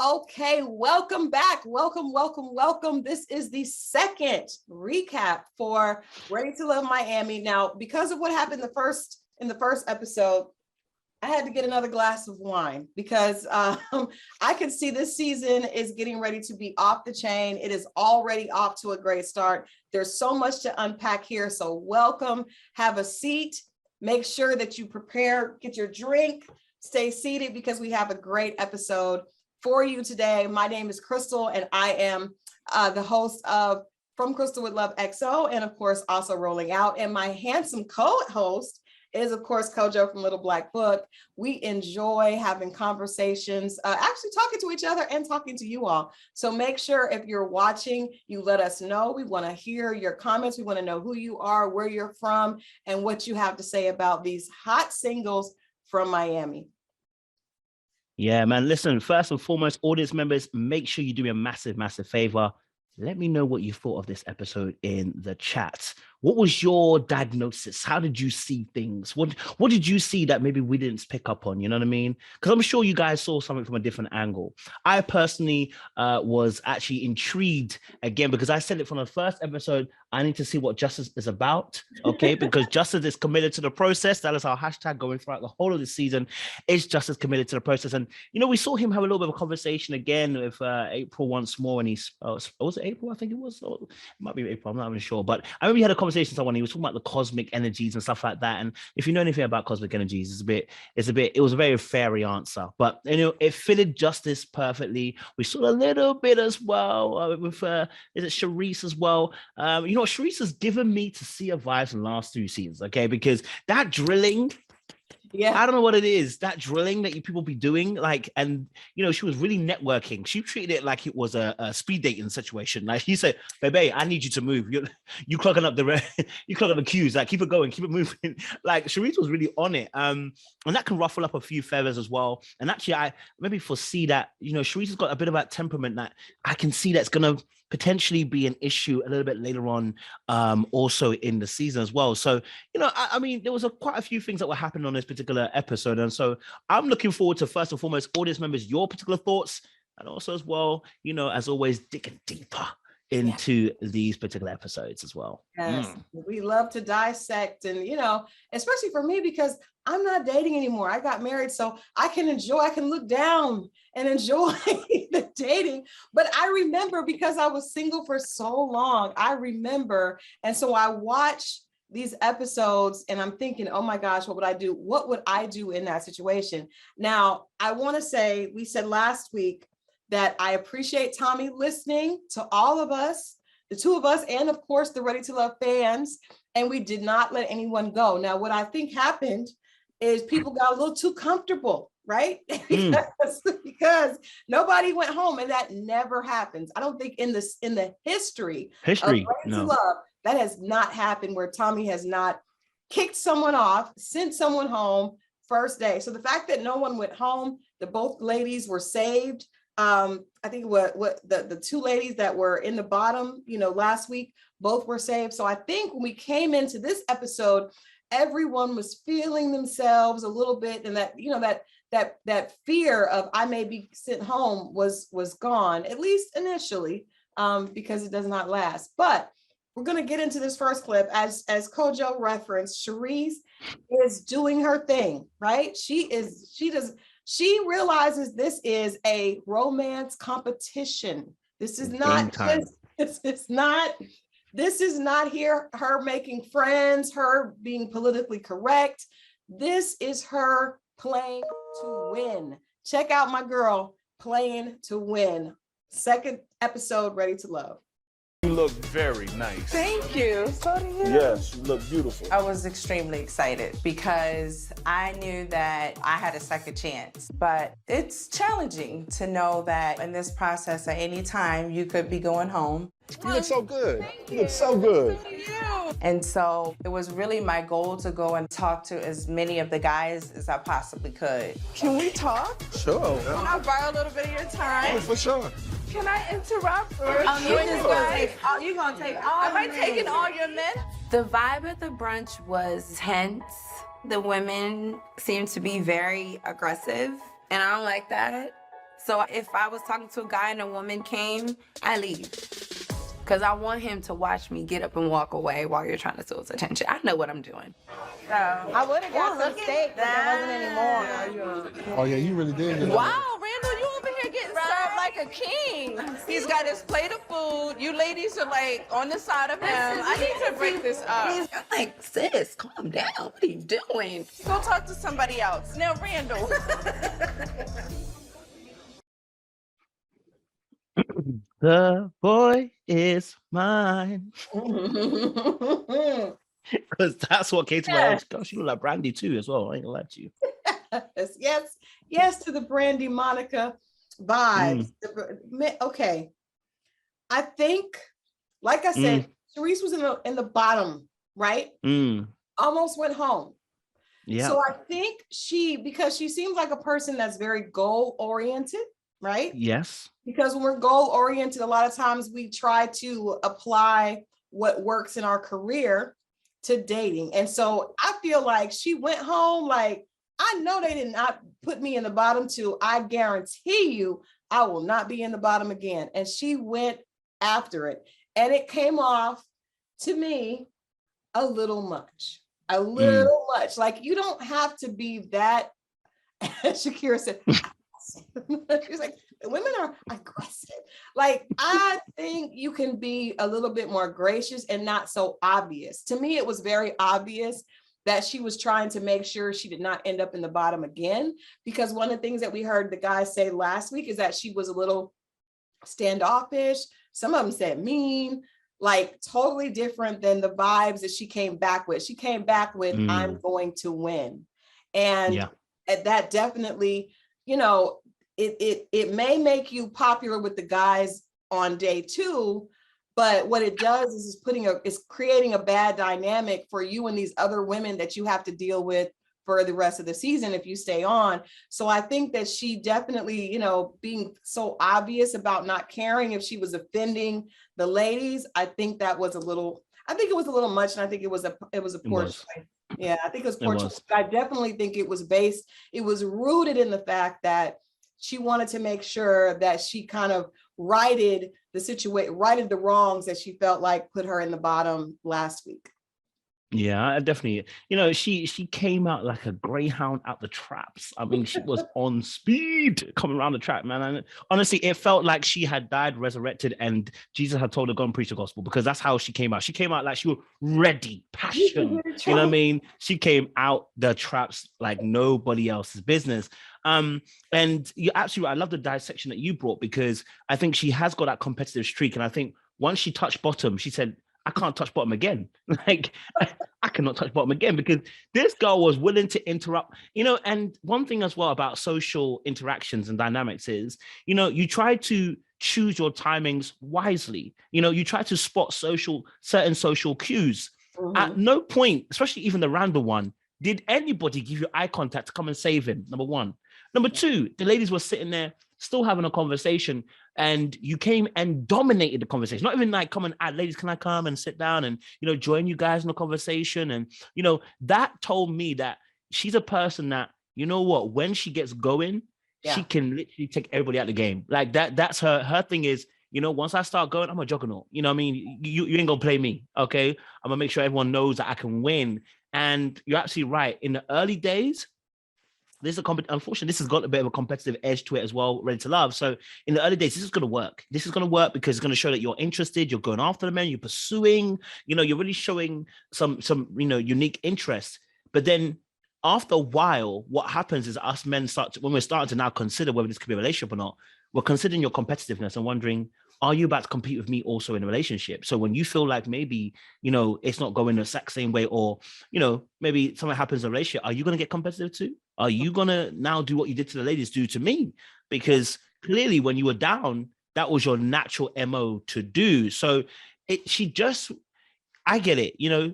Okay, welcome back. Welcome. This is the second recap for Ready to Love Miami. Now, because of what happened in the first episode, I had to get another glass of wine because I can see this season is getting ready to be off the chain. It is already off to a great start. There's so much to unpack here. So welcome, have a seat, make sure that you prepare, get your drink, stay seated because we have a great episode for you today. My name is Crystal and I am the host of From Crystal with Love XO and of course also Rolling Out. And my handsome co-host is of course Kojo from Little Black Book. We enjoy having conversations, actually talking to each other and talking to you all. So make sure if you're watching, you let us know. We want to hear your comments. We want to know who you are, where you're from, and what you have to say about these hot singles from Miami. Yeah, man. Listen, first and foremost, audience members, make sure you do me a massive favor. Let me know what you thought of this episode in the chat. What was your diagnosis? How did you see things? What did you see that maybe we didn't pick up on? You know what I mean? Because I'm sure you guys saw something from a different angle. I personally was actually intrigued again because I said it from the first episode. I need to see what Justice is about, okay? Because Justice is committed to the process. That is our hashtag going throughout the whole of the season. Is Justice committed to the process? And you know, we saw him have a little bit of a conversation again with April once more, and he's was it April? I think it was. Or it might be April. I'm not even sure. But I remember he had a conversation with someone. He was talking about the cosmic energies and stuff like that. And if you know anything about cosmic energies, it was a very fairy answer. But you know, it fitted Justice perfectly. We saw a little bit as well with is it Charisse as well? You know, Charisse has given me to see her vibes in the last 2 seasons. Okay, because that drilling. Yeah, I don't know what it is, that drilling that you people be doing, like, and you know, she was really networking. She treated it like it was a speed dating situation. Like he said, "Baby, I need you to move. You clogging up you clogging the queues. Like, keep it going, keep it moving." Like, Charisse was really on it, and that can ruffle up a few feathers as well. And actually, I maybe foresee that, you know, Charisse has got a bit of that temperament that I can see that's gonna potentially be an issue a little bit later on, also in the season as well. So, you know, I mean, there was quite a few things that were happening on this particular episode. And so I'm looking forward to, first and foremost, audience members, your particular thoughts, and also as well, you know, as always, digging deeper into these particular episodes as well. Yes, we love to dissect, and you know, especially for me because I'm not dating anymore. I got married, so I can look down and enjoy the dating. But I remember, because I was single for so long, I remember, and so I watch these episodes and I'm thinking, oh my gosh, what would I do? What would I do in that situation? Now, I want to say, we said last week that I appreciate Tommy listening to all of us, the two of us, and of course the Ready to Love fans, and we did not let anyone go. Now, what I think happened is people got a little too comfortable, right? because nobody went home, and that never happens. I don't think in the history of Ready to Love, that has not happened where Tommy has not kicked someone off, sent someone home first day. So the fact that no one went home, that both ladies were saved. I think what the two ladies that were in the bottom, you know, last week, both were saved. So I think when we came into this episode, everyone was feeling themselves a little bit, and that, you know, that fear of I may be sent home was gone, at least initially, because it does not last. But we're going to get into this first clip. As Kojo referenced, Charisse is doing her thing, right? She realizes this is a romance competition. This is not here her making friends, her being politically correct. This is her playing to win. Check out my girl playing to win. Second episode, Ready to Love. You look very nice. Thank you. So do you. Yes, you look beautiful. I was extremely excited because I knew that I had a second chance. But it's challenging to know that in this process, at any time, you could be going home. You look so good. Thank You look so good. Thank you. And so it was really my goal to go and talk to as many of the guys as I possibly could. Can we talk? Sure. Can I borrow a little bit of your time? Oh, for sure. Can I interrupt? You're gonna take all. Am I taking all your men? The vibe at the brunch was tense. The women seemed to be very aggressive, and I don't like that. So if I was talking to a guy and a woman came, I leave. Because I want him to watch me get up and walk away while you're trying to steal his attention. I know what I'm doing. So I would have got some steak, but there wasn't any more. Oh yeah, you really did. Wow, Randall, you over here getting served like a king. He's got his plate of food. You ladies are like on the side of him. I need to break this up. I'm like, sis, calm down. What are you doing? Go talk to somebody else. Now, Randall. The boy is mine. Because that's what came to my head. Gosh, you look like Brandy too as well. I ain't gonna lie to you. Yes to the Brandy Monica vibes. Okay. I think, like I said, Therese was in the bottom, right? Almost went home. Yeah. So I think because she seems like a person that's very goal oriented, right? Yes. Because when we're goal oriented, a lot of times we try to apply what works in our career to dating. And so I feel like she went home like, I know they did not put me in the bottom two. I guarantee you I will not be in the bottom again. And she went after it. And it came off to me a little much. Like, you don't have to be that, as Shakira said. She's like, women are aggressive. Like, I think you can be a little bit more gracious and not so obvious. To me, it was very obvious that she was trying to make sure she did not end up in the bottom again. Because one of the things that we heard the guys say last week is that she was a little standoffish. Some of them said mean, like totally different than the vibes that she came back with. She came back with, I'm going to win. And that definitely, you know, it may make you popular with the guys on day two, but what it does is creating a bad dynamic for you and these other women that you have to deal with for the rest of the season if you stay on. So I think that she definitely, you know, being so obvious about not caring if she was offending the ladies, I think it was a little much, and I think it was a poor choice. Yeah, I think it was poor choice. I definitely think it was rooted in the fact that she wanted to make sure that she kind of righted the wrongs that she felt like put her in the bottom last week. Yeah, I definitely, you know, she came out like a greyhound out the traps. I mean, she was on speed coming around the trap, man. And honestly, it felt like she had died, resurrected, and Jesus had told her, go and preach the gospel, because that's how she came out. She came out like she was ready, passion. You know what I mean? She came out the traps like nobody else's business. And you're absolutely right. I love the dissection that you brought, because I think she has got that competitive streak. And I think once she touched bottom, she said, I can't touch bottom again. Like, I cannot touch bottom again, because this girl was willing to interrupt, you know. And one thing as well about social interactions and dynamics is, you know, you try to choose your timings wisely. You know, you try to spot certain social cues. At no point, especially even the random one, did anybody give you eye contact to come and save him, number one. Number two, the ladies were sitting there still having a conversation, and you came and dominated the conversation. Not even like, come and add, ladies, can I come and sit down and, you know, join you guys in the conversation? And, you know, that told me that she's a person that, you know what, when she gets going, she can literally take everybody out of the game. Like that's her thing is, you know, once I start going, I'm a juggernaut. You know what I mean? You ain't gonna play me, okay? I'm gonna make sure everyone knows that I can win. And you're absolutely right. In the early days, unfortunately, this has got a bit of a competitive edge to it as well, Ready to Love. So in the early days, this is going to work. This is going to work because it's going to show that you're interested, you're going after the men, you're pursuing, you know, you're really showing some, you know, unique interest. But then after a while, what happens is us men when we're starting to now consider whether this could be a relationship or not, we're considering your competitiveness and wondering, are you about to compete with me also in a relationship? So when you feel like maybe, you know, it's not going the exact same way, or, you know, maybe something happens in a relationship, are you going to get competitive too? Are you going to now do what you did to the ladies do to me? Because clearly when you were down, that was your natural MO to do. So I get it, you know,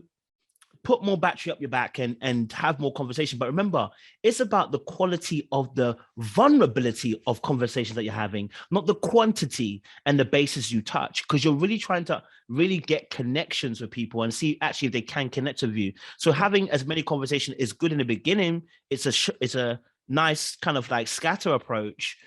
put more battery up your back and have more conversation. But remember, it's about the quality of the vulnerability of conversations that you're having, not the quantity and the bases you touch, because you're really trying to really get connections with people and see actually if they can connect with you. So having as many conversations is good in the beginning. It's a nice kind of like scatter approach.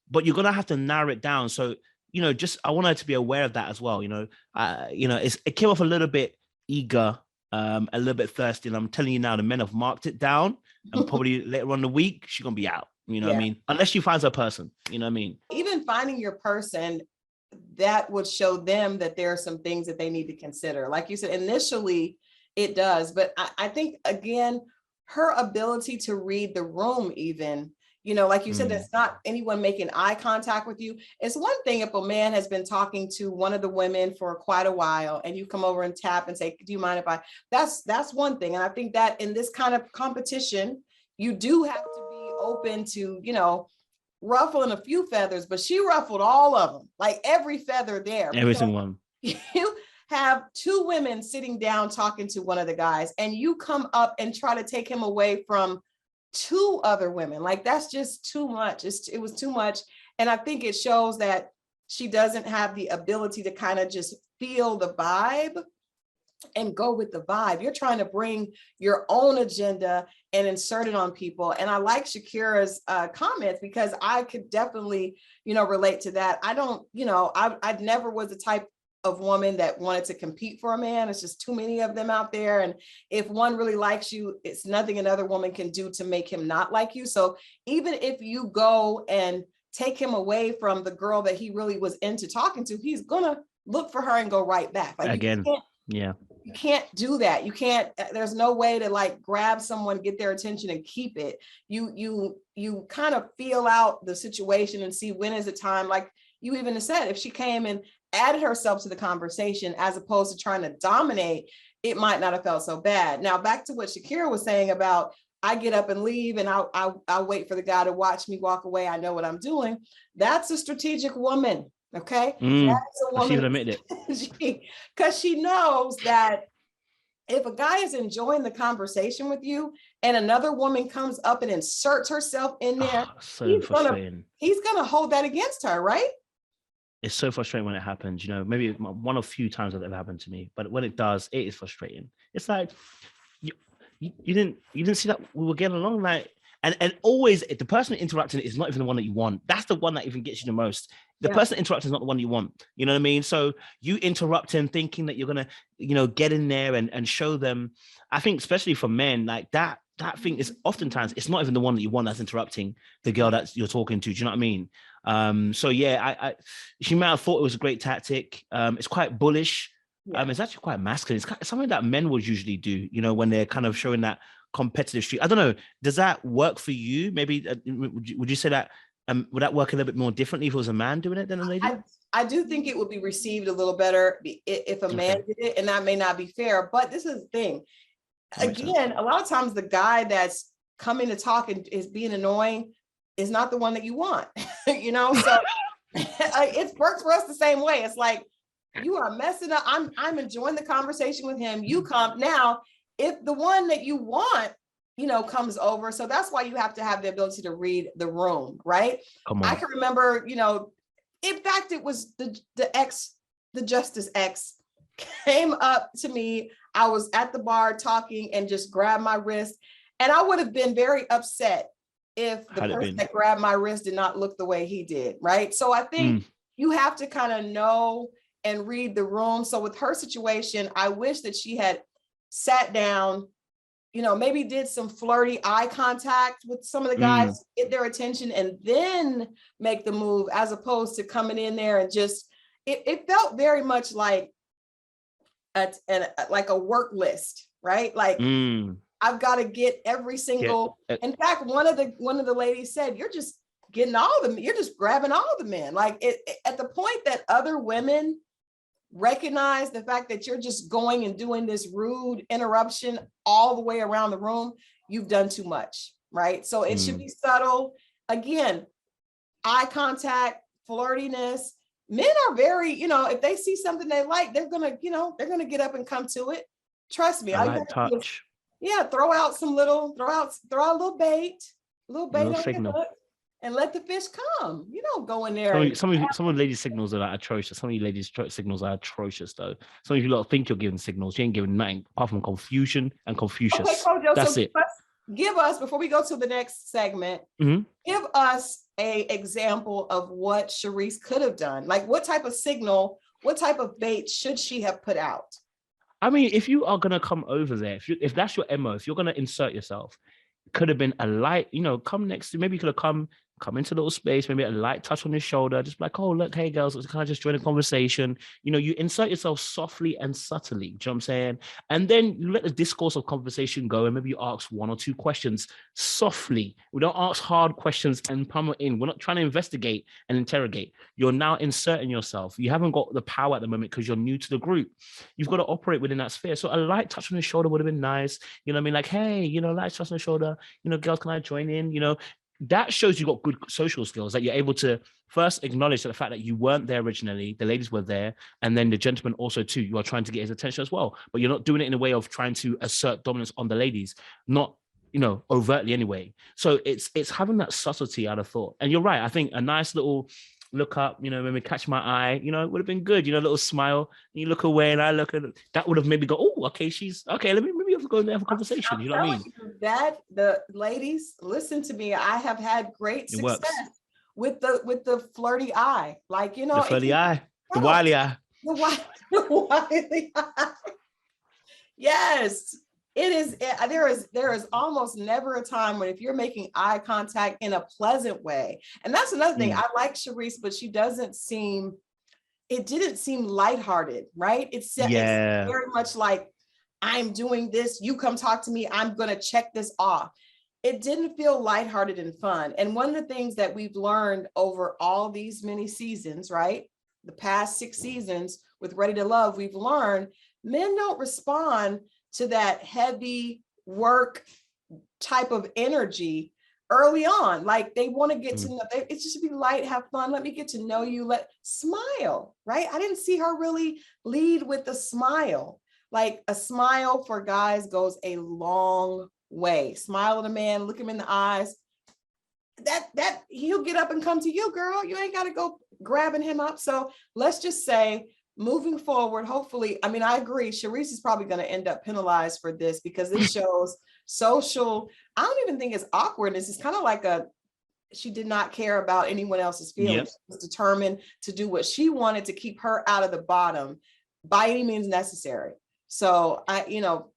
but you're gonna have to narrow it down. So, just I want her to be aware of that as well. It came off a little bit eager, a little bit thirsty. And I'm telling you now, the men have marked it down, and probably later on in the week, she's gonna be out. What I mean? Unless she finds her person, you know what I mean? Even finding your person, that would show them that there are some things that they need to consider. Like you said, initially it does, but I think, again, her ability to read the room, even, like you said, that's not anyone making eye contact with you. It's one thing if a man has been talking to one of the women for quite a while and you come over and tap and say, do you mind if that's one thing. And I think that in this kind of competition, you do have to be open to, ruffling a few feathers, but she ruffled all of them, like every feather there. Every single one. You have two women sitting down talking to one of the guys, and you come up and try to take him away from two other women. Like, that's just too much. It was too much. And I think it shows that she doesn't have the ability to kind of just feel the vibe and go with the vibe. You're trying to bring your own agenda and insert it on people. And I like Shakira's comments, because I could definitely, relate to that. I don't, I never was the type of woman that wanted to compete for a man. It's just too many of them out there. And if one really likes you, it's nothing another woman can do to make him not like you. So even if you go and take him away from the girl that he really was into talking to, he's gonna look for her and go right back. Like, again. You can't do that. You can't, there's no way to like grab someone, get their attention and keep it. You kind of feel out the situation and see when is it time. Like you even said, if she came and added herself to the conversation as opposed to trying to dominate, it might not have felt so bad. Now, back to what Shakira was saying about, I get up and leave and I'll wait for the guy to watch me walk away. I know what I'm doing. That's a strategic woman. Okay. That's a woman. She would admit it. Because she knows that if a guy is enjoying the conversation with you and another woman comes up and inserts herself in there, he's gonna hold that against her, right? It's so frustrating when it happens, maybe one of few times that ever happened to me, but when it does, it is frustrating. It's like, you didn't see that we were getting along, like, and always the person interrupting is not even the one that you want. That's the one that even gets you the most. The person interrupting is not the one you want. You know what I mean? So you interrupting, thinking that you're gonna, get in there and show them. I think especially for men, like that thing is oftentimes it's not even the one that you want that's interrupting the girl that you're talking to. Do you know what I mean? So yeah, she might have thought it was a great tactic. It's quite bullish. It's actually quite masculine. It's something that men would usually do, when they're kind of showing that competitive streak. I don't know. Does that work for you? Maybe would you say that would that work a little bit more differently if it was a man doing it than a lady? I do think it would be received a little better if a man did it, and that may not be fair. But this is the thing. Again, a lot of times the guy that's coming to talk and is being annoying is not the one that you want. So it works for us the same way. It's like, you are messing up. I'm enjoying the conversation with him. You come now. If the one that you want, comes over. So that's why you have to have the ability to read the room, right? I can remember, in fact, it was the Justice X came up to me. I was at the bar talking and just grabbed my wrist. And I would have been very upset if the person that grabbed my wrist did not look the way he did, right? So I think you have to kind of know and read the room. So with her situation, I wish that she had sat down, maybe did some flirty eye contact with some of the guys, get their attention, and then make the move, as opposed to coming in there and just, it felt very much like a work list, right? Like I've got to get every single, in fact, one of the ladies said, you're just getting all of them, you're just grabbing all of the men. Like at the point that other women recognize the fact that you're just going and doing this rude interruption all the way around the room, you've done too much, right? So it should be subtle. Again, eye contact, flirtiness. Men are very, if they see something they like, they're gonna get up and come to it. Trust me. I like touch. Throw out a little bait on signal. Your hook, and let the fish come. Go in there. Some of the ladies' signals are atrocious. Some of you ladies' signals are atrocious, though. Some of you lot think you're giving signals. You ain't giving nothing apart from confusion and Confucius. Okay, Kojo, that's it. give us, before we go to the next segment, give us a example of what Sharice could have done. Like what type of signal, what type of bait should she have put out? I mean, if you are going to come over there, if that's your MO, if you're going to insert yourself, it could have been a light, come next to, maybe you could have come into a little space, maybe a light touch on his shoulder, just like, oh, look, hey girls, can I just join the conversation? You insert yourself softly and subtly, do you know what I'm saying? And then you let the discourse of conversation go, and maybe you ask 1 or 2 questions softly. We don't ask hard questions and pump it in. We're not trying to investigate and interrogate. You're now inserting yourself. You haven't got the power at the moment because you're new to the group. You've got to operate within that sphere. So a light touch on the shoulder would have been nice. You know what I mean? Like, hey, light touch on the shoulder, girls, can I join in? That shows you got good social skills, that you're able to first acknowledge the fact that you weren't there originally, the ladies were there, and then the gentleman also too, you are trying to get his attention as well, but you're not doing it in a way of trying to assert dominance on the ladies, not overtly anyway. So it's having that subtlety, I'd have thought. And you're right, I think a nice little look up, maybe catch my eye, it would have been good, a little smile, and you look away and I look at it, that would have maybe go, oh, okay, she's okay, maybe have to go and have a conversation. You know what I mean? That the ladies, listen to me, I have had great success with the flirty eye. Like, the flirty eye, the wily eye. The wily eye. Yes. It is, there is almost never a time when if you're making eye contact in a pleasant way. And that's another thing. I like Sharice, but it didn't seem lighthearted, right? It's very much like, I'm doing this, you come talk to me, I'm going to check this off. It didn't feel lighthearted and fun. And one of the things that we've learned over all these many seasons, right? The past 6 seasons with Ready to Love, we've learned men don't respond to that heavy work type of energy early on. Like they want to get to know, it just be light, have fun. Let me get to know you. Smile, right? I didn't see her really lead with a smile. Like a smile for guys goes a long way. Smile at a man, look him in the eyes. That he'll get up and come to you, girl. You ain't got to go grabbing him up. So let's just say, moving forward, hopefully, I mean, I agree, Sharice is probably going to end up penalized for this because it shows social, I don't even think it's awkwardness. It's kind of like she did not care about anyone else's feelings. Yep. She was determined to do what she wanted to keep her out of the bottom by any means necessary. So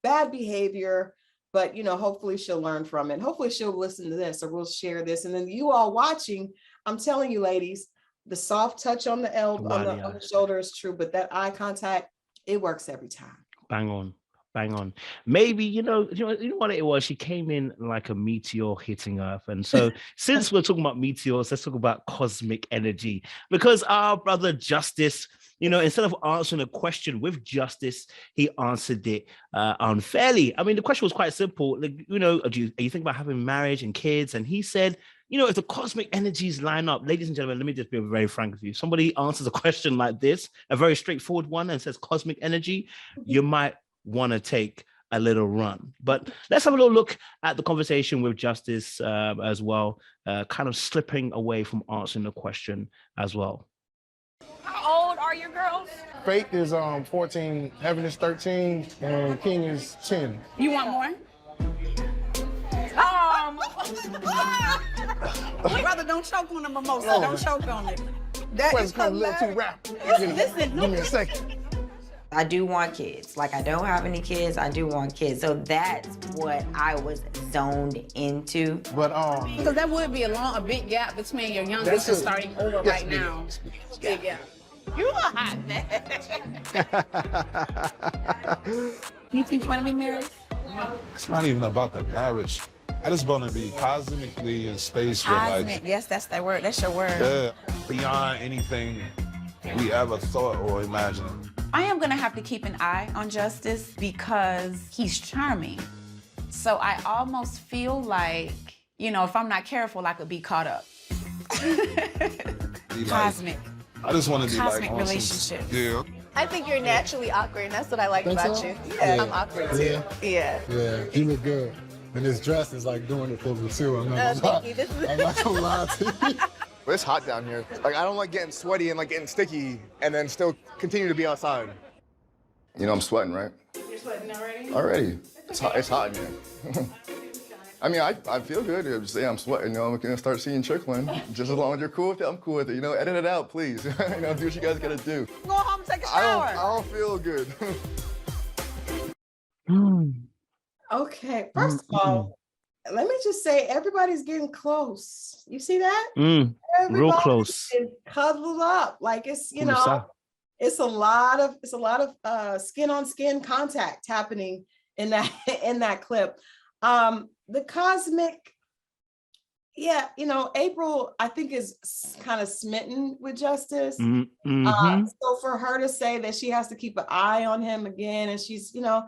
bad behavior, but hopefully she'll learn from it. Hopefully she'll listen to this or we'll share this. And then you all watching, I'm telling you, ladies, the soft touch on the elbow, on the shoulder is true, but that eye contact, it works every time. Bang on. Maybe, you know what it was? She came in like a meteor hitting Earth. And so since we're talking about meteors, let's talk about cosmic energy, because our brother Justice, instead of answering a question with justice, he answered it unfairly. I mean, the question was quite simple. Like, are you thinking about having marriage and kids? And he said, if the cosmic energies line up, ladies and gentlemen, let me just be very frank with you. Somebody answers a question like this, a very straightforward one, and says cosmic energy, you might want to take a little run. But let's have a little look at the conversation with Justice as well, kind of slipping away from answering the question as well. How old are your girls? Faith is 14, Heaven is 13, and King is 10. You want more? Brother, don't choke on the mimosa. Oh. Don't choke on it. That is a little too rapid. Listen, give me a second. I do want kids. Like, I don't have any kids. I do want kids. So that's what I was zoned into. But because that would be a big gap between your youngest and starting over right now. Big gap. You a hot man. You think you want to be married? It's not even about the marriage. I just want to be cosmically in space with Cosmic, yes, that's that word. That's your word. Yeah, beyond anything we ever thought or imagined. I am gonna have to keep an eye on Justice because he's charming. So I almost feel like, if I'm not careful, I could be caught up. Cosmic. I just want to be cosmic like relationship. Yeah. I think you're naturally awkward, and that's what I like about you. Yeah, I'm awkward too. Yeah. Yeah, you look good. And this dress is like doing it for me too. I'm not gonna lie to you. But it's hot down here. Like, I don't like getting sweaty and like getting sticky and then still continue to be outside. I'm sweating, right? You're sweating already? Already. It's hot in here. I mean, I feel good. I'm sweating. I'm gonna start seeing trickling. Just as long as you're cool with it, I'm cool with it. Edit it out, please. Do what you guys gotta do. Go home, take a shower. I don't feel good. Okay, first of all, let me just say everybody's getting close. You see that? Real close. Is cuddled up. Like it's it's a lot of skin on skin contact happening in that clip. The cosmic, April, I think, is kind of smitten with Justice. So for her to say that she has to keep an eye on him again, and she's, to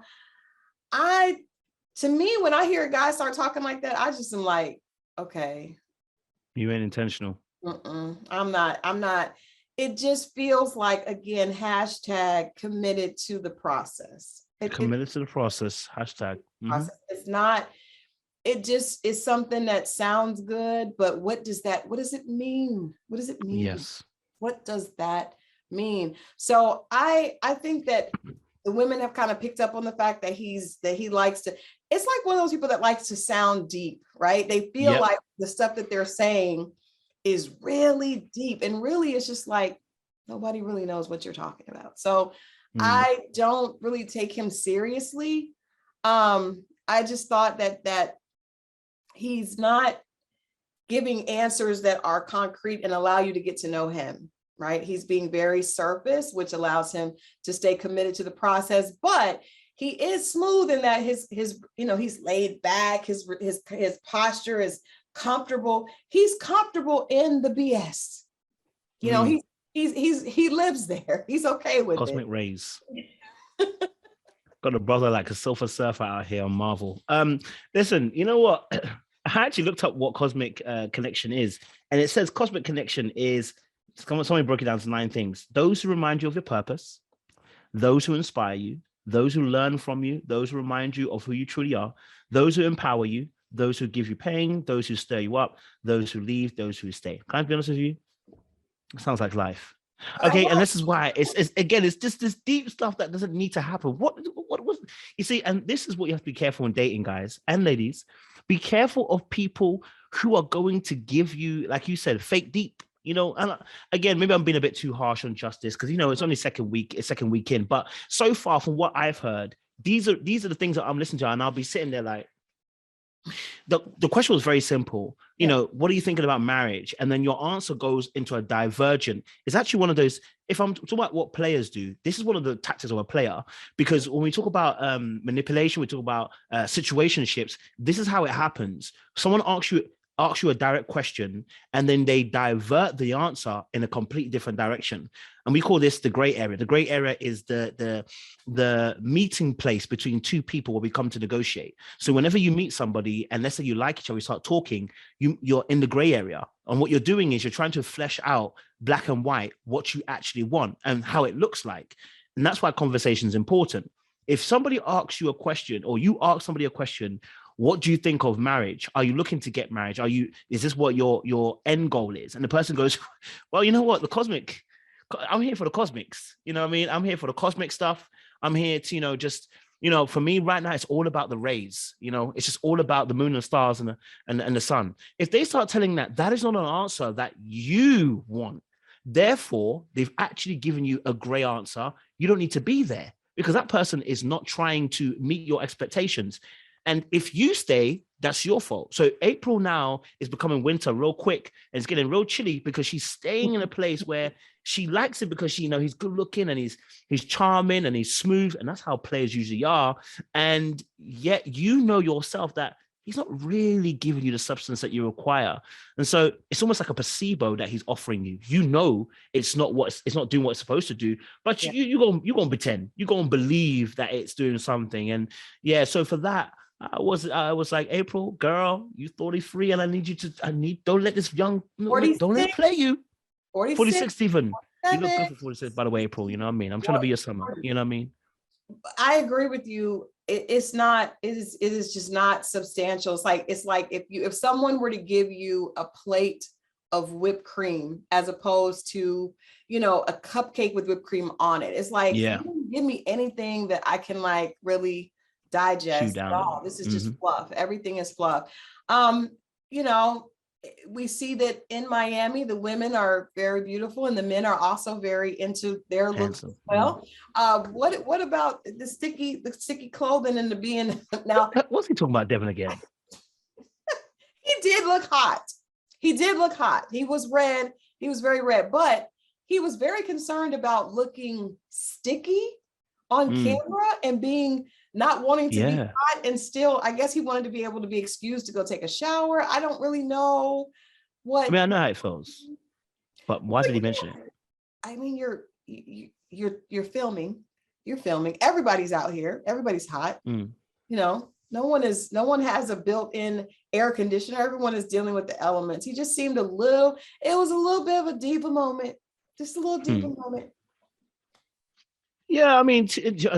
me, when I hear a guy start talking like that, I just am like, okay. You ain't intentional. I'm not. It just feels like, again, hashtag committed to the process. Committed to the process, hashtag. It's not, it just is something that sounds good, but what does it mean? What does it mean? Yes. What does that mean? So I think that the women have kind of picked up on the fact that he likes to, it's like one of those people that likes to sound deep, right? They feel like the stuff that they're saying is really deep, and really it's just like, nobody really knows what you're talking about. So I don't really take him seriously. I just thought that he's not giving answers that are concrete and allow you to get to know him, right? He's being very surface, which allows him to stay committed to the process, but he is smooth in that his he's laid back, his posture is comfortable. He's comfortable in the BS. He lives there. He's okay with Cosmic it. rays. Got a brother like a Silver Surfer out here on Marvel. Listen, you know what? I actually looked up what cosmic connection is, and it says cosmic connection is, somebody broke it down to 9 things. Those who remind you of your purpose, those who inspire you, those who learn from you, those who remind you of who you truly are, those who empower you, those who give you pain, those who stir you up, those who leave, those who stay. Can I be honest with you? It sounds like life. Okay, and this is why it's just this deep stuff that doesn't need to happen. What you see, and this is what you have to be careful in dating, guys and ladies. Be careful of people who are going to give you, like you said, fake deep. And again, maybe I'm being a bit too harsh on Justice because it's only second week in. But so far, from what I've heard, these are the things that I'm listening to, and I'll be sitting there like, the question was very simple. What are you thinking about marriage? And then your answer goes into a divergent. It's actually one of those, if I'm talking about what players do, this is one of the tactics of a player, because when we talk about manipulation, we talk about situationships, this is how it happens. Someone asks you a direct question, and then they divert the answer in a completely different direction. And we call this the gray area. The gray area is the meeting place between two people where we come to negotiate. So whenever you meet somebody, and let's say you like each other, you start talking, you're in the gray area. And what you're doing is you're trying to flesh out black and white what you actually want and how it looks like. And that's why conversation is important. If somebody asks you a question, or you ask somebody a question, what do you think of marriage? Are you looking to get married? Is this what your end goal is? And the person goes, well, you know what? I'm here for the cosmics. You know what I mean? I'm here for the cosmic stuff. I'm here to, for me right now, it's all about the rays. It's just all about the moon and stars and the sun. If they start telling that is not an answer that you want, therefore, they've actually given you a gray answer. You don't need to be there because that person is not trying to meet your expectations. And if you stay, that's your fault. So April now is becoming winter real quick, and it's getting real chilly because she's staying in a place where she likes it because he's good looking and he's charming and he's smooth, and that's how players usually are. And yet yourself that he's not really giving you the substance that you require. And so it's almost like a placebo that he's offering you. It's not doing what it's supposed to do, but you're going to pretend, you're going to believe that it's doing something. And so for that, I was like, April, girl, you 43, and I need you to. Don't let this don't let it play you. 46 even. You look good for 46, by the way, April. You know what I mean? I'm trying to be your summer. You know what I mean? I agree with you. It is just not substantial. It's like if someone were to give you a plate of whipped cream as opposed to, a cupcake with whipped cream on it. It's like, you can give me anything that I can really digest at down. all. This is just fluff. Everything is fluff. You know, we see that in Miami, the women are very beautiful and the men are also very into their looks as well. What about the sticky clothing and the being now? What's he talking about, Devin, again? He did look hot. He did look hot. He was red. He was very red, but he was very concerned about looking sticky on camera and not wanting to be hot, and still, I guess he wanted to be able to be excused to go take a shower. I don't really know what. I mean, I know how it feels, but why did he mention it? I mean, you're filming. You're filming. Everybody's out here. Everybody's hot. You know, no one has a built-in air conditioner. Everyone is dealing with the elements. He just seemed it was a little bit of a diva moment. Just a little diva moment. Yeah, I mean, to be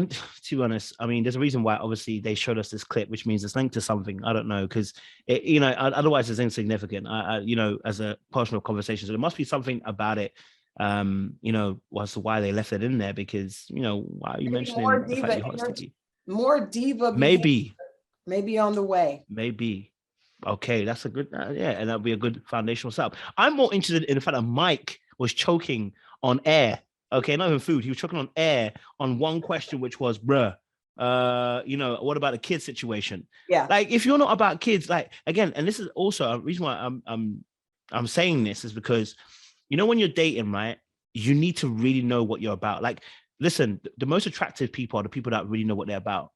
honest, I mean, there's a reason why obviously they showed us this clip, which means it's linked to something. I don't know, because you know, otherwise it's insignificant. You know, as a personal conversation, so there must be something about it. You know, as to why they left it in there, because you know, why are you mentioning more the fact you're hot? More diva. Maybe on the way. Maybe. Okay, that's a good and that'll be a good foundational setup. I'm more interested in the fact that Mike was choking on air. Okay, not even food. He was choking on air on one question, which was, bruh, you know, what about the kid situation? Yeah. Like, if you're not about kids, like, again, and this is also a reason why I'm saying this is because, you know, when you're dating, right, you need to really know what you're about. Like, listen, the most attractive people are the people that really know what they're about.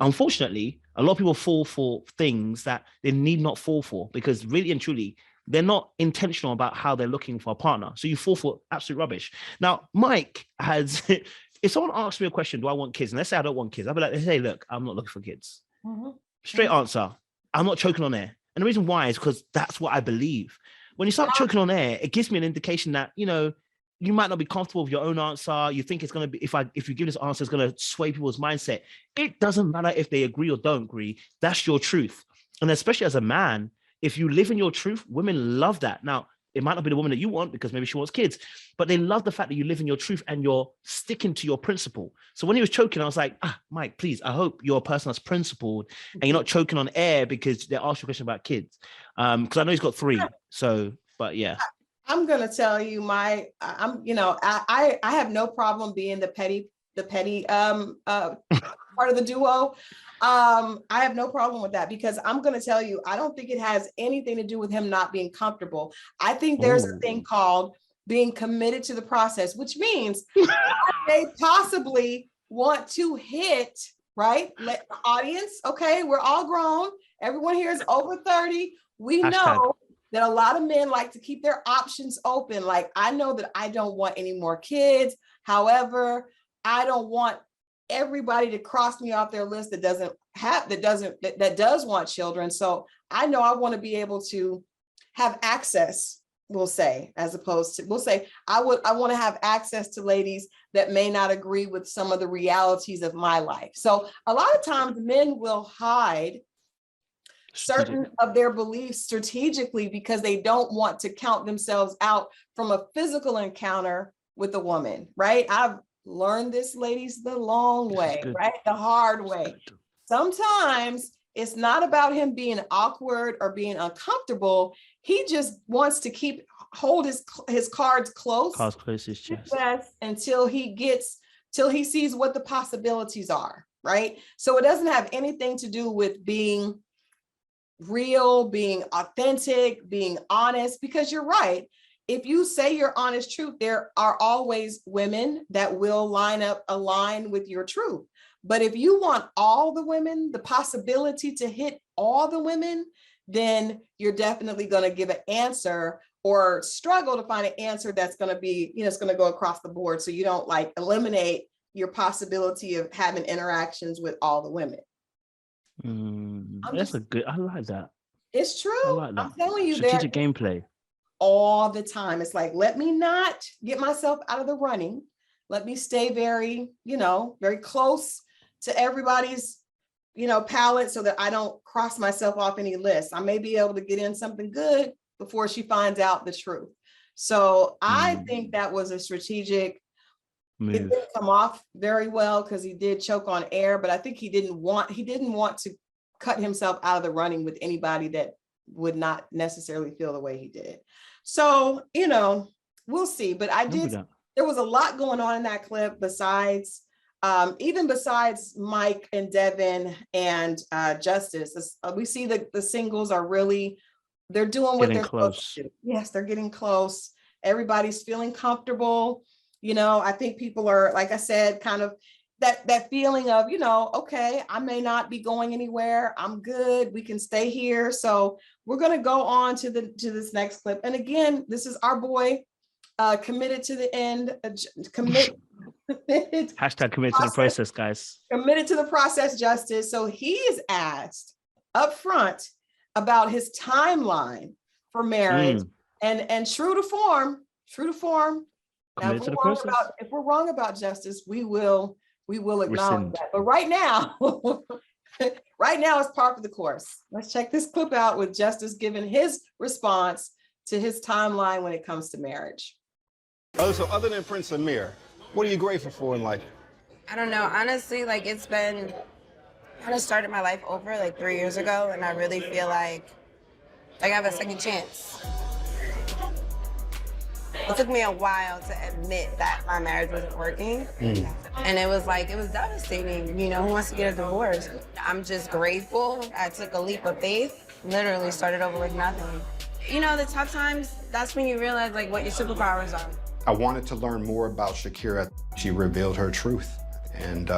Unfortunately, a lot of people fall for things that they need not fall for, because really and truly, they're not intentional about how they're looking for a partner. So you fall for absolute rubbish. Now, Mike has, if someone asks me a question, do I want kids? And let's say I don't want kids. I'll be like, hey, look, I'm not looking for kids. Straight answer. I'm not choking on air. And the reason why is because that's what I believe. When you start choking on air, it gives me an indication that, you know, you might not be comfortable with your own answer. You think it's going to be, if you give this answer, it's going to sway people's mindset. It doesn't matter if they agree or don't agree. That's your truth. And especially as a man, if you live in your truth, women love that. Now, it might not be the woman that you want because maybe she wants kids, but they love the fact that you live in your truth and you're sticking to your principle. So when he was choking, I was like, Mike, please, I hope you're a person that's principled and you're not choking on air because they asked you a question about kids. Because I know he's got 3. So, but yeah. I'm going to tell you I have no problem being the petty part of the duo. I have no problem with that, because I'm going to tell you, I don't think it has anything to do with him not being comfortable. I think there's a thing called being committed to the process, which means they possibly want to hit, right? Let the audience, okay, we're all grown. Everyone here is over 30. We know that a lot of men like to keep their options open. Like, I know that I don't want any more kids. However, I don't want everybody to cross me off their list that does want children. So I know I want to be able to have access, we'll say, as opposed to, I want to have access to ladies that may not agree with some of the realities of my life. So a lot of times men will hide certain of their beliefs strategically because they don't want to count themselves out from a physical encounter with a woman, right? I've learned this, ladies, the long way, right? The hard way. Sometimes it's not about him being awkward or being uncomfortable. He just wants to hold his cards close His chest. until he sees what the possibilities are, right? So it doesn't have anything to do with being real, being authentic, being honest, because you're right. If you say your honest truth, there are always women that will align with your truth. But if you want all the women, the possibility to hit all the women, then you're definitely going to give an answer or struggle to find an answer that's going to be, it's going to go across the board. So you don't like eliminate your possibility of having interactions with all the women. That's I like that. It's true. I like that. I'm telling you, strategic gameplay. All the time. It's like, let me not get myself out of the running. Let me stay very, very close to everybody's, palette so that I don't cross myself off any list. I may be able to get in something good before she finds out the truth. So I think that was a strategic It didn't come off very well because he did choke on air, but I think he didn't want to cut himself out of the running with anybody that would not necessarily feel the way he did. So, we'll see. But there was a lot going on in that clip besides Mike and Devin and Justice. We see that the singles are they're doing what they're supposed to do. Yes, they're getting close. Everybody's feeling comfortable. I think people are, like I said, kind of that feeling of, okay, I may not be going anywhere. I'm good. We can stay here. So we're going to go on to this next clip. And again, this is our boy, committed to the end, Hashtag committed to the process, guys. Committed to the process, Justice. So he is asked up front about his timeline for marriage, and true to form. Now, if we're wrong about Justice, we will acknowledge that. But right now, it's par for the course. Let's check this clip out with Justice giving his response to his timeline when it comes to marriage. Oh, so other than Prince Amir, what are you grateful for in life? I don't know. Honestly, I just started my life over 3 years ago, and I really feel like I have a second chance. It took me a while to admit that my marriage wasn't working. And it was devastating. Who wants to get a divorce? I'm just grateful. I took a leap of faith, literally started over with nothing. The tough times, that's when you realize what your superpowers are. I wanted to learn more about Shakira. She revealed her truth, and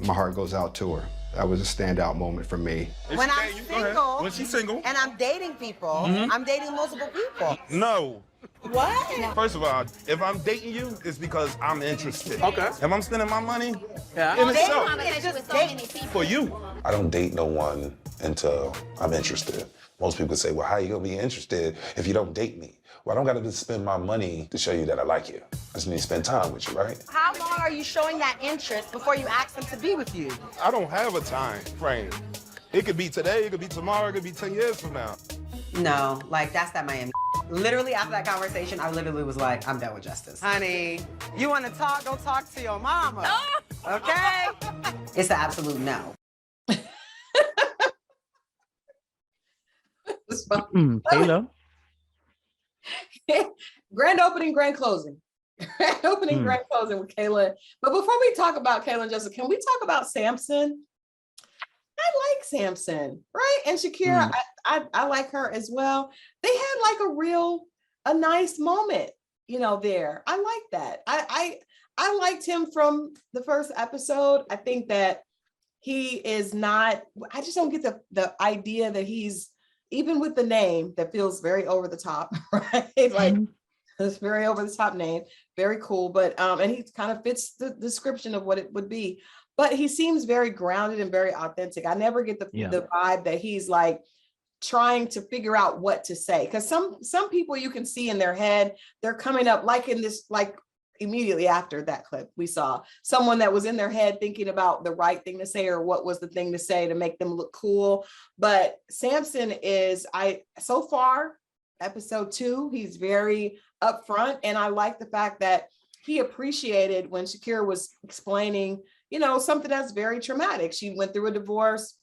my heart goes out to her. That was a standout moment for me. When I'm single, when she's single, and I'm dating people, I'm dating multiple people. No. What? First of all, if I'm dating you, it's because I'm interested. Okay. If I'm spending my money, in Dating itself, is just dating for you. I don't date no one until I'm interested. Most people say, well, how are you gonna be interested if you don't date me? Well, I don't gotta just spend my money to show you that I like you. I just need to spend time with you, right? How long are you showing that interest before you ask them to be with you? I don't have a time frame. It could be today, it could be tomorrow, it could be 10 years from now. No, that's that Miami. Literally after that conversation, I literally was like, I'm done with Justice. Honey, you want to talk? Go talk to your mama. Okay? It's an absolute no. Taylor. Grand opening, grand closing. Grand opening, grand closing with Kayla. But before we talk about Kayla and Jessica, can we talk about Samson? I like Samson, right? And Shakira, I like her as well. They had a nice moment, there. I like that. I liked him from the first episode. I think that he is not, I just don't get the idea that he's, even with the name that feels very over the top, right? This very over the top name, very cool. But, and he kind of fits the description of what it would be. But he seems very grounded and very authentic. I never get the vibe that he's trying to figure out what to say. Because some people you can see in their head, they're coming up in this, immediately after that clip, we saw someone that was in their head thinking about the right thing to say or what was the thing to say to make them look cool. But Samson is, so far, episode 2, he's very upfront. And I like the fact that he appreciated when Shakira was explaining something that's very traumatic. She went through a divorce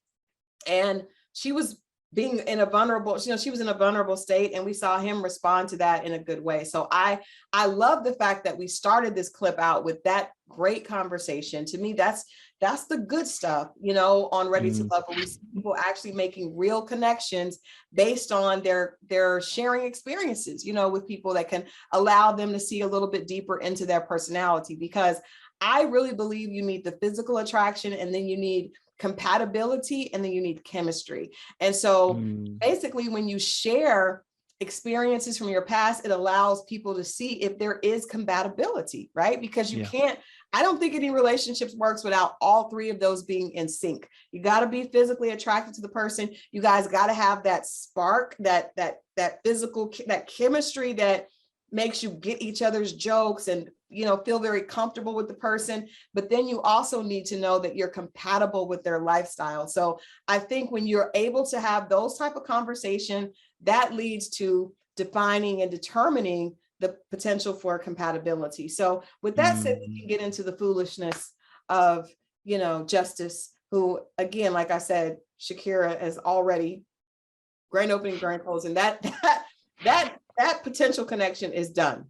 and she was being in a vulnerable, she was in a vulnerable state, and we saw him respond to that in a good way. So I love the fact that we started this clip out with that great conversation. To me, that's the good stuff, on Ready to Love, where we see people actually making real connections based on their sharing experiences, with people that can allow them to see a little bit deeper into their personality. Because I really believe you need the physical attraction, and then you need compatibility, and then you need chemistry. And so basically when you share experiences from your past, it allows people to see if there is compatibility, right? Because you can't, I don't think any relationships works without all three of those being in sync. You got to be physically attracted to the person. You guys got to have that spark, that physical, that chemistry that makes you get each other's jokes and feel very comfortable with the person. But then you also need to know that you're compatible with their lifestyle. So I think when you're able to have those type of conversation, that leads to defining and determining the potential for compatibility. So with that said, we can get into the foolishness of, you know, Justice, who, again, like I said, Shakira is already grand opening, grand closing. That potential connection is done.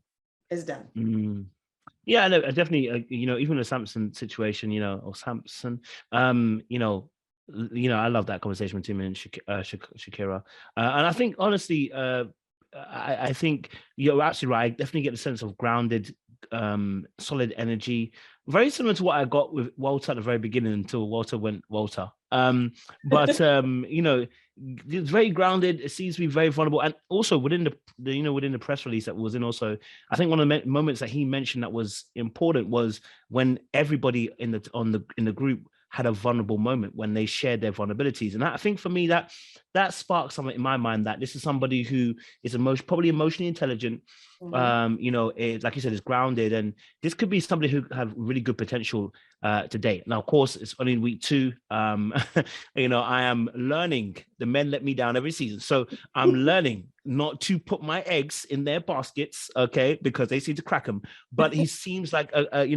Yeah, no, definitely. You know, even the Samson situation, you know, or Samson, you know, I love that conversation between him and Shakira, and I think honestly, I think you're absolutely right. I definitely get the sense of grounded, solid energy, very similar to what I got with Walter at the very beginning until Walter went Walter. But you know, it's very grounded. It seems to be very vulnerable, and also within the press release that was in. Also, I think one of the moments that he mentioned that was important was when everybody in the group had a vulnerable moment, when they shared their vulnerabilities. And I think for me that sparked something in my mind, that this is somebody who is probably emotionally intelligent, you know, like you said, is grounded, and this could be somebody who have really good potential to date. Now, of course, it's only week 2. You know, I am learning. The men let me down every season, so I'm learning not to put my eggs in their baskets, okay, because they seem to crack them. But he seems like a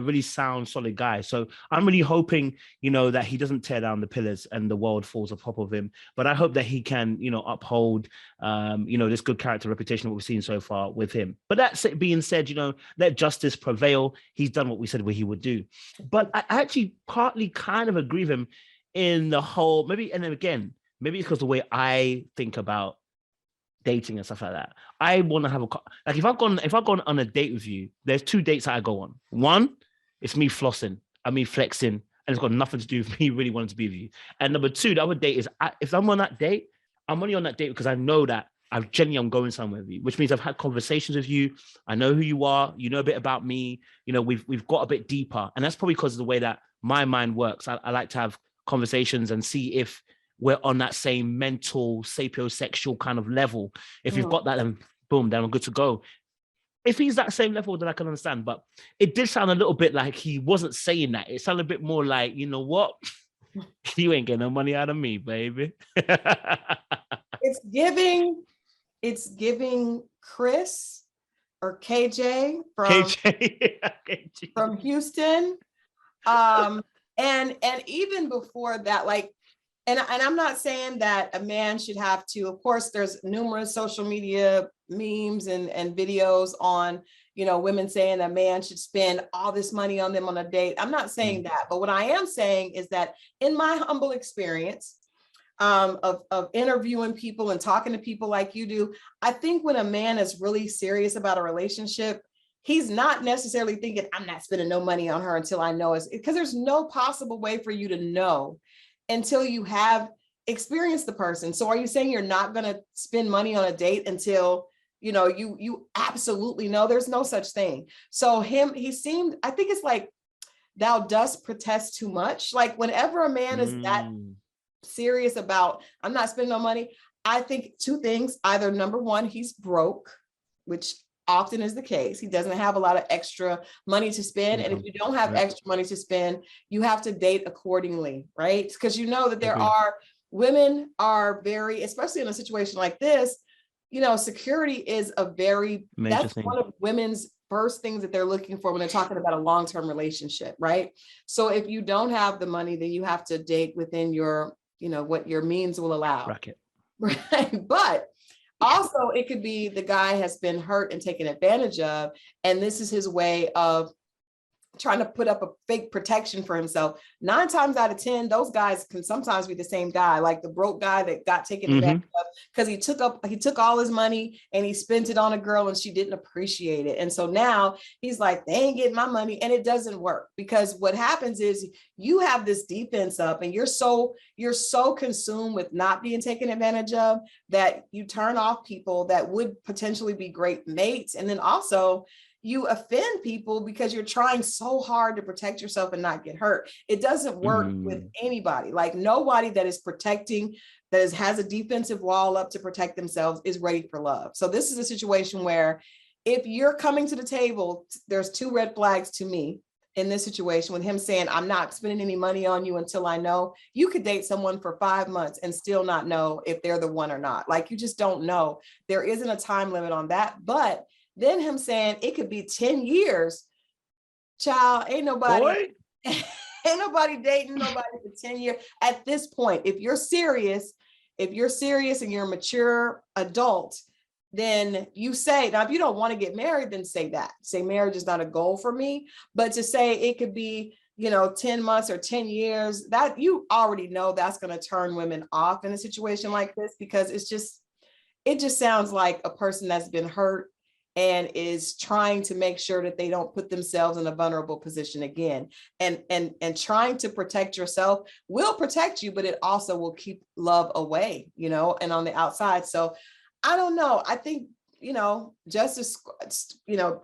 really sound, solid guy. So I'm really hoping, you know, that he doesn't tear down the pillars and the world falls on top of him. But I hope that he can, you know, uphold, you know, this good character reputation that we've seen so far with him. But that being said, you know, let justice prevail. He's done what we said he would do. But I actually partly kind of agree with him in the whole, maybe, and then again, maybe it's because the way I think about dating and stuff like that. I want to have like, if I've gone on a date with you, there's 2 dates that I go on. One, it's me flossing, me flexing, and it's got nothing to do with me really wanting to be with you. And number 2, the other date is, if I'm on that date, I'm only on that date because I know that I'm going somewhere with you, which means I've had conversations with you. I know who you are. You know a bit about me. You know, we've got a bit deeper, and that's probably because of the way that my mind works. I like to have conversations and see if we're on that same mental sapiosexual kind of level. If you've got that, then boom, then I'm good to go. If he's that same level, then I can understand. But it did sound a little bit like he wasn't saying that. It sounded a bit more like, you know what? You ain't getting no money out of me, baby. It's giving Chris or KJ from Houston. And even before that, like, and I'm not saying that a man should have to, of course, there's numerous social media memes and videos on, you know, women saying a man should spend all this money on them on a date. I'm not saying that, but what I am saying is that in my humble experience of interviewing people and talking to people like you do, I think when a man is really serious about a relationship, he's not necessarily thinking, I'm not spending no money on her until I know it, because there's no possible way for you to know until you have experienced the person. So are you saying you're not going to spend money on a date until, you know, you absolutely know? There's no such thing. So he seemed, I think it's like, thou dost protest too much. Like whenever a man is that serious about, I'm not spending no money, I think 2 things. Either number 1, he's broke, which often is the case. He doesn't have a lot of extra money to spend. And if you don't have extra money to spend, you have to date accordingly, right? Because you know that there are women are very, especially in a situation like this, you know, security is a very, that's one of women's first things that they're looking for when they're talking about a long-term relationship, right? So if you don't have the money, then you have to date within your, you know, what your means will allow. Bracket. Right. But also, it could be the guy has been hurt and taken advantage of, and this is his way of trying to put up a fake protection for himself. 9 times out of 10, those guys can sometimes be the same guy, like the broke guy that got taken advantage of because he took all his money and he spent it on a girl and she didn't appreciate it. And so now he's like, they ain't getting my money, and it doesn't work, because what happens is you have this defense up and you're so consumed with not being taken advantage of that you turn off people that would potentially be great mates. And then also you offend people because you're trying so hard to protect yourself and not get hurt. It doesn't work with anybody. Like nobody that is protecting, that has a defensive wall up to protect themselves is ready for love. So this is a situation where if you're coming to the table, there's 2 red flags to me in this situation with him saying, I'm not spending any money on you until I know. You could date someone for 5 months and still not know if they're the one or not. Like you just don't know. There isn't a time limit on that. But then him saying it could be 10 years. Child, ain't nobody dating nobody for 10 years at this point. If you're serious and you're a mature adult, then you say, now, if you don't want to get married, then say that. Say marriage is not a goal for me. But to say it could be, 10 months or 10 years, that you already know that's going to turn women off in a situation like this, because it just sounds like a person that's been hurt and is trying to make sure that they don't put themselves in a vulnerable position again. And trying to protect yourself will protect you, but it also will keep love away, and on the outside. So I don't know. I think, Justice,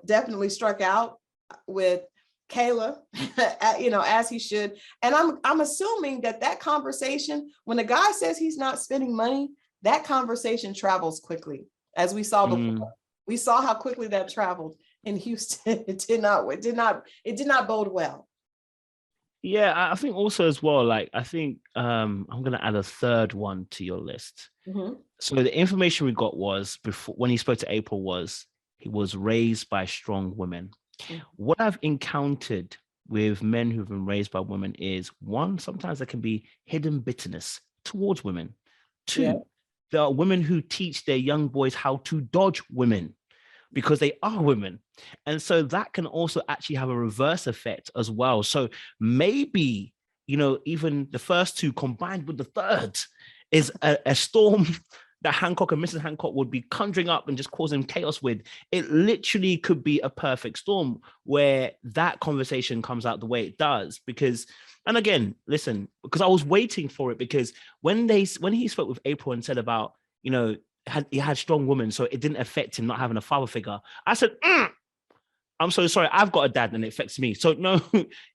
definitely struck out with Kayla, as he should. And I'm assuming that conversation, when the guy says he's not spending money, that conversation travels quickly, as we saw before. We saw how quickly that traveled in Houston. It did not bode well. Yeah, I think also as well, like, I think I'm going to add a third one to your list. Mm-hmm. So the information we got was, before, when he spoke to April, was he was raised by strong women. Mm-hmm. What I've encountered with men who've been raised by women is, one, sometimes there can be hidden bitterness towards women. Two, there are women who teach their young boys how to dodge women because they are women. And so that can also actually have a reverse effect as well. So maybe, even the first two combined with the third is a storm that Hancock and Mrs. Hancock would be conjuring up and just causing chaos with. It literally could be a perfect storm where that conversation comes out the way it does. Because, and again, listen, because I was waiting for it, because when he spoke with April and said about, he had strong women, so it didn't affect him not having a father figure, I said, I'm so sorry, I've got a dad and it affects me. So no,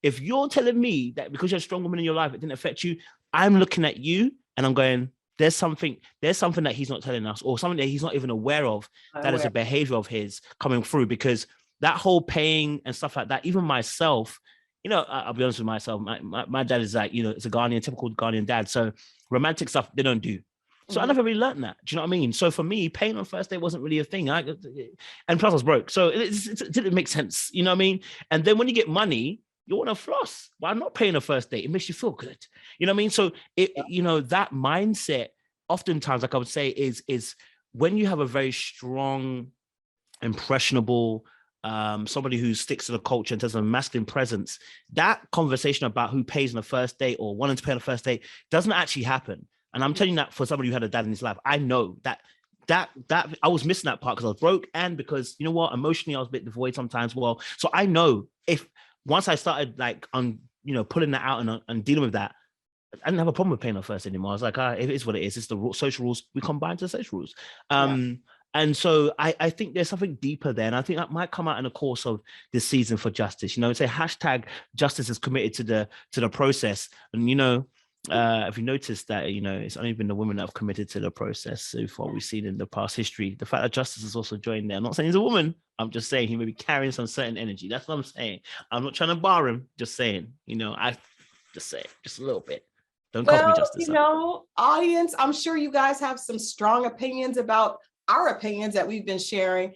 if you're telling me that because you have strong women in your life, it didn't affect you, I'm looking at you and I'm going, there's something that he's not telling us, or something that he's not even aware of, that is a behavior of his coming through. Because that whole paying and stuff like that, even myself, I'll be honest with myself, my dad is like, it's a typical Ghanaian dad. So romantic stuff, they don't do. So I never really learned that. Do you know what I mean? So for me, paying on first day wasn't really a thing. And plus I was broke. So it didn't make sense. You know what I mean? And then when you get money, you want to floss. Why not paying a first date? It makes you feel good. You know what I mean? So that mindset oftentimes, like I would say, is when you have a very strong, impressionable, somebody who sticks to the culture in terms of masculine presence, that conversation about who pays on the first date or wanting to pay on the first date doesn't actually happen. And I'm telling you that for somebody who had a dad in his life. I know that I was missing that part because I was broke, and because, emotionally I was a bit devoid sometimes. Well, so I know if once I started pulling that out and dealing with that, I didn't have a problem with paying off first anymore. I was like, it is what it is. It's the social rules. We combine to the social rules. And so I think there's something deeper there. And I think that might come out in the course of this season for Justice. Say hashtag Justice is committed to the process. And, if you notice that, it's only been the women that have committed to the process so far we've seen in the past history. The fact that Justice has also joined there. I'm not saying he's a woman. I'm just saying he may be carrying some certain energy. That's what I'm saying. I'm not trying to bar him. Just saying, I just say it, just a little bit. Don't call me Justice. Audience, I'm sure you guys have some strong opinions about our opinions that we've been sharing,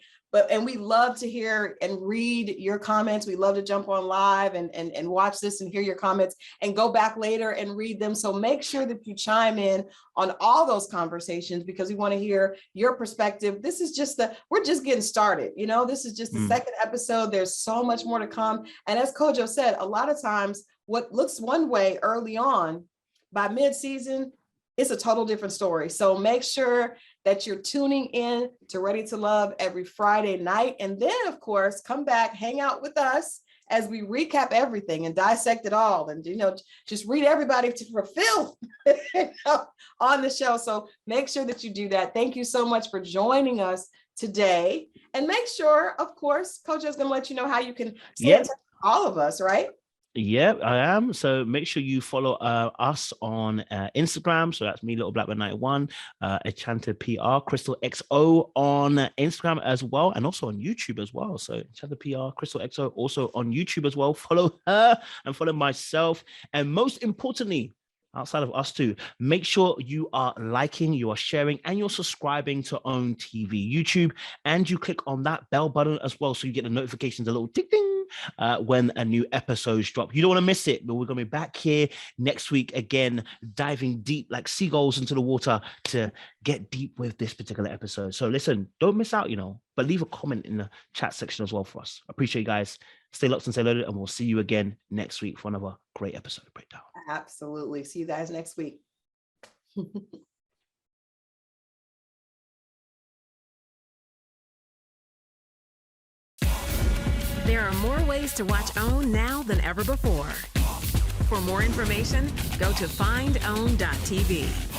and we love to hear and read your comments. We love to jump on live and watch this and hear your comments and go back later and read them. So make sure that you chime in on all those conversations, because we want to hear your perspective. This is we're just getting started. This is just the second episode. There's so much more to come. And as Kojo said, a lot of times what looks one way early on, by mid-season, it's a total different story. So make sure that you're tuning in to Ready to Love every Friday night. And then, of course, come back, hang out with us as we recap everything and dissect it all. And, just read everybody to fulfill on the show. So make sure that you do that. Thank you so much for joining us today. And make sure, of course, Coach is going to let you know how you can stay in touch with all of us, right? Yeah, I am. So make sure you follow us on Instagram. So that's me, Little Black Man 91, Enchanted PR, Crystal XO on Instagram as well, and also on YouTube as well. So Enchanted PR, Crystal XO also on YouTube as well. Follow her and follow myself. And most importantly, outside of us too. Make sure you are liking, you are sharing, and you're subscribing to Own TV YouTube, and you click on that bell button as well so you get the notifications, a little ding ding, when a new episode's drop. You don't want to miss it, but we're going to be back here next week again, diving deep like seagulls into the water to get deep with this particular episode. So listen, don't miss out, but leave a comment in the chat section as well for us. Appreciate you guys. Stay locked and stay loaded, and we'll see you again next week for another great episode of Breakdown. Absolutely. See you guys next week. There are more ways to watch OWN now than ever before. For more information, go to findown.tv.